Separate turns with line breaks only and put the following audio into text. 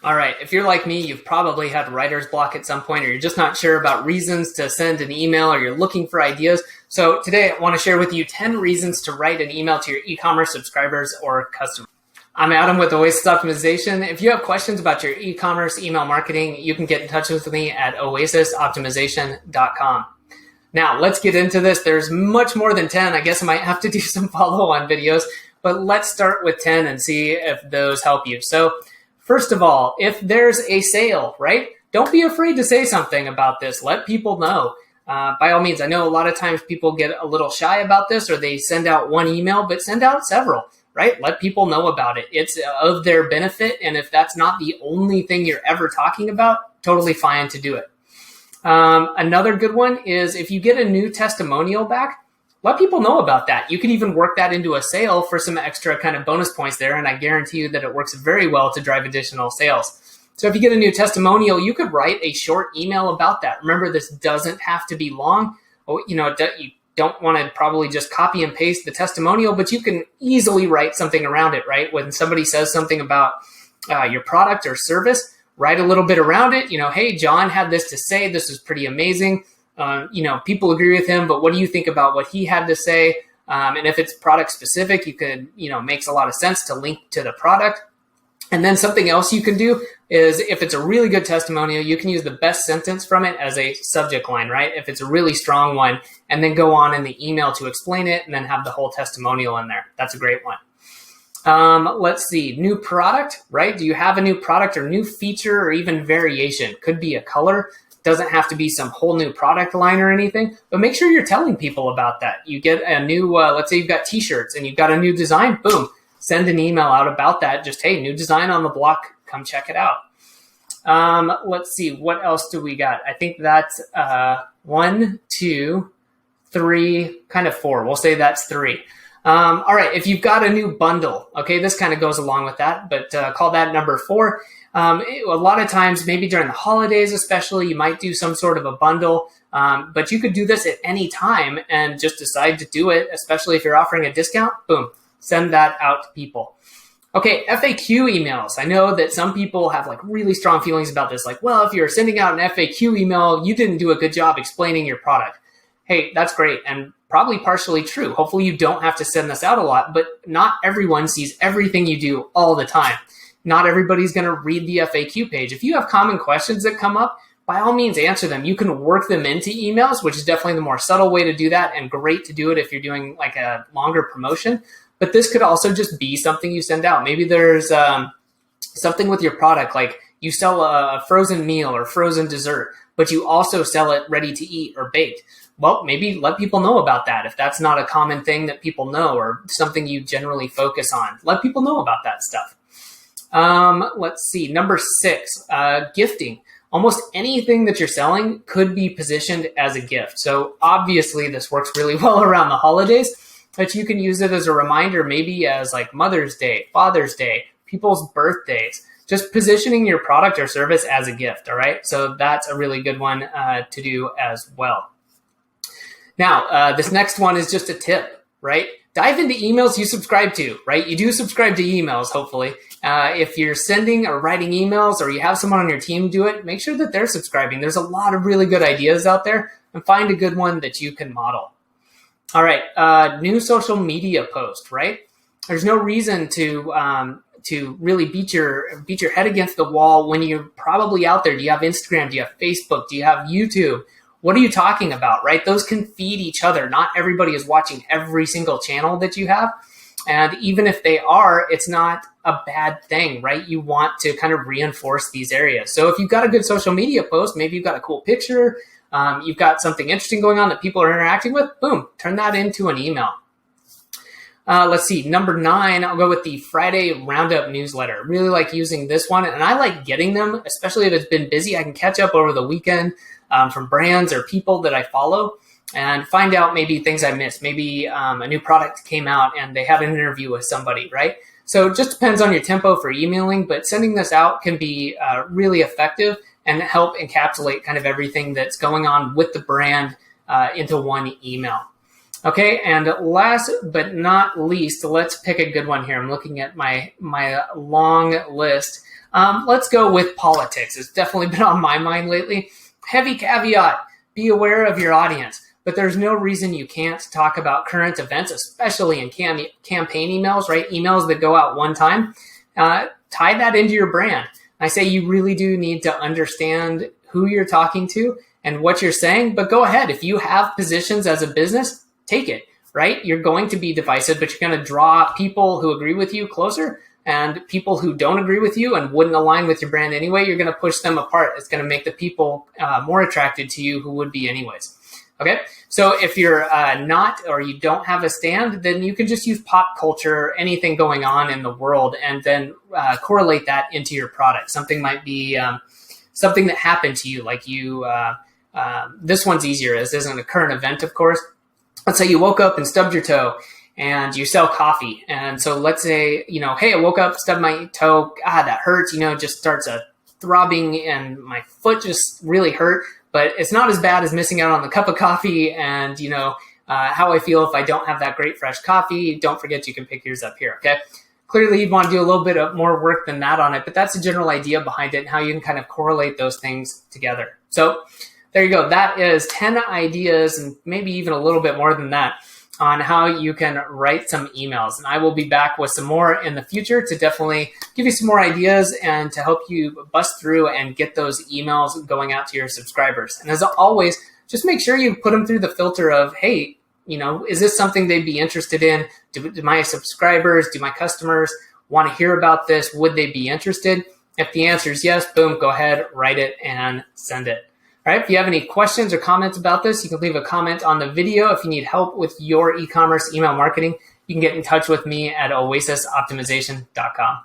All right. If you're like me, you've probably had writer's block at some point, or you're just not sure about reasons to send an email, or you're looking for ideas. So today I want to share with you 10 reasons to write an email to your e-commerce subscribers or customers. I'm Adam with Oasis Optimization. If you have questions about your e-commerce email marketing, you can get in touch with me at oasisoptimization.com. Now, let's get into this. There's much more than 10. I guess I might have to do some follow-on videos, but let's start with 10 and see if those help you. So first of all, if there's a sale, right? Don't be afraid to say something about this. Let people know. By all means, I know a lot of times people get a little shy about this, or they send out one email, but send out several, right? Let people know about it. It's of their benefit. And if that's not the only thing you're ever talking about, totally fine to do it. Another good one is if you get a new testimonial back, let people know about that. You can even work that into a sale for some extra kind of bonus points there. And I guarantee you that it works very well to drive additional sales. So if you get a new testimonial, you could write a short email about that. Remember, this doesn't have to be long. You don't want to probably just copy and paste the testimonial, but you can easily write something around it, right? When somebody says something about your product or service, write a little bit around it. Hey, John had this to say. This is pretty amazing. People agree with him, but what do you think about what he had to say? And if it's product specific, you could, makes a lot of sense to link to the product. And then something else you can do is if it's a really good testimonial, you can use the best sentence from it as a subject line, right? If it's a really strong one, and then go on in the email to explain it and then have the whole testimonial in there. That's a great one. Let's see, new product, right? Do you have a new product or new feature or even variation? Could be a color. Doesn't have to be some whole new product line or anything, but make sure you're telling people about that. You get a new, let's say you've got t-shirts and you've got a new design, boom, send an email out about that. Just, hey, new design on the block, come check it out. Let's see, what else do we got? I think that's 1, 2, 3, kind of 4. We'll say that's 3. All right, if you've got a new bundle, okay, this kind of goes along with that, but call that number 4. A lot of times, maybe during the holidays especially, you might do some sort of a bundle, but you could do this at any time and just decide to do it, especially if you're offering a discount, boom, send that out to people. Okay, FAQ emails. I know that some people have like really strong feelings about this, like, well, if you're sending out an FAQ email, you didn't do a good job explaining your product. Hey, that's great, and probably partially true. Hopefully you don't have to send this out a lot, but not everyone sees everything you do all the time. Not everybody's going to read the FAQ page. If you have common questions that come up, by all means, answer them. You can work them into emails, which is definitely the more subtle way to do that, and great to do it if you're doing like a longer promotion. But this could also just be something you send out. Maybe there's something with your product, like you sell a frozen meal or frozen dessert, but you also sell it ready to eat or baked. Well, maybe let people know about that. If that's not a common thing that people know or something you generally focus on, let people know about that stuff. Let's see, number 6, gifting. Almost anything that you're selling could be positioned as a gift. So obviously this works really well around the holidays, but you can use it as a reminder, maybe as like Mother's Day, Father's Day, people's birthdays, just positioning your product or service as a gift. All right. So that's a really good one to do as well. Now, this next one is just a tip, right? Dive into emails you subscribe to, right? You do subscribe to emails, hopefully. If you're sending or writing emails or you have someone on your team do it, make sure that they're subscribing. There's a lot of really good ideas out there, and find a good one that you can model. All right, new social media post, right? There's no reason to really beat your head against the wall when you're probably out there. Do you have Instagram? Do you have Facebook? Do you have YouTube? What are you talking about, right? Those can feed each other. Not everybody is watching every single channel that you have. And even if they are, it's not a bad thing, right? You want to kind of reinforce these areas. So if you've got a good social media post, maybe you've got a cool picture, you've got something interesting going on that people are interacting with, boom, turn that into an email. Let's see, number 9, I'll go with the Friday Roundup newsletter. Really like using this one, and I like getting them, especially if it's been busy. I can catch up over the weekend from brands or people that I follow and find out maybe things I missed. Maybe a new product came out and they had an interview with somebody, right? So it just depends on your tempo for emailing, but sending this out can be really effective and help encapsulate kind of everything that's going on with the brand into one email. Okay, and last but not least, let's pick a good one here. I'm looking at my long list. Let's go with politics. It's definitely been on my mind lately. Heavy caveat, be aware of your audience. But there's no reason you can't talk about current events, especially in campaign emails, right? Emails that go out one time. Tie that into your brand. I say you really do need to understand who you're talking to and what you're saying, but go ahead. If you have positions as a business, take it, right? You're going to be divisive, but you're going to draw people who agree with you closer, and people who don't agree with you and wouldn't align with your brand anyway, you're going to push them apart. It's going to make the people more attracted to you who would be anyways. Okay, so if you're not, or you don't have a stand, then you can just use pop culture, anything going on in the world, and then correlate that into your product. Something might be something that happened to you, like you, this one's easier. This isn't a current event, of course. Let's say you woke up and stubbed your toe and you sell coffee. And so let's say, hey, I woke up, stubbed my toe. That hurts, just starts a throbbing and my foot just really hurt. But it's not as bad as missing out on the cup of coffee and, how I feel if I don't have that great fresh coffee. Don't forget you can pick yours up here, okay? Clearly, you'd want to do a little bit of more work than that on it, but that's the general idea behind it and how you can kind of correlate those things together. So there you go. That is 10 ideas and maybe even a little bit more than that on how you can write some emails. And I will be back with some more in the future to definitely give you some more ideas and to help you bust through and get those emails going out to your subscribers. And as always, just make sure you put them through the filter of, hey, is this something they'd be interested in? Do my subscribers, do my customers want to hear about this? Would they be interested? If the answer is yes, boom, go ahead, write it and send it. All right, if you have any questions or comments about this, you can leave a comment on the video. If you need help with your e-commerce email marketing, you can get in touch with me at oasisoptimization.com.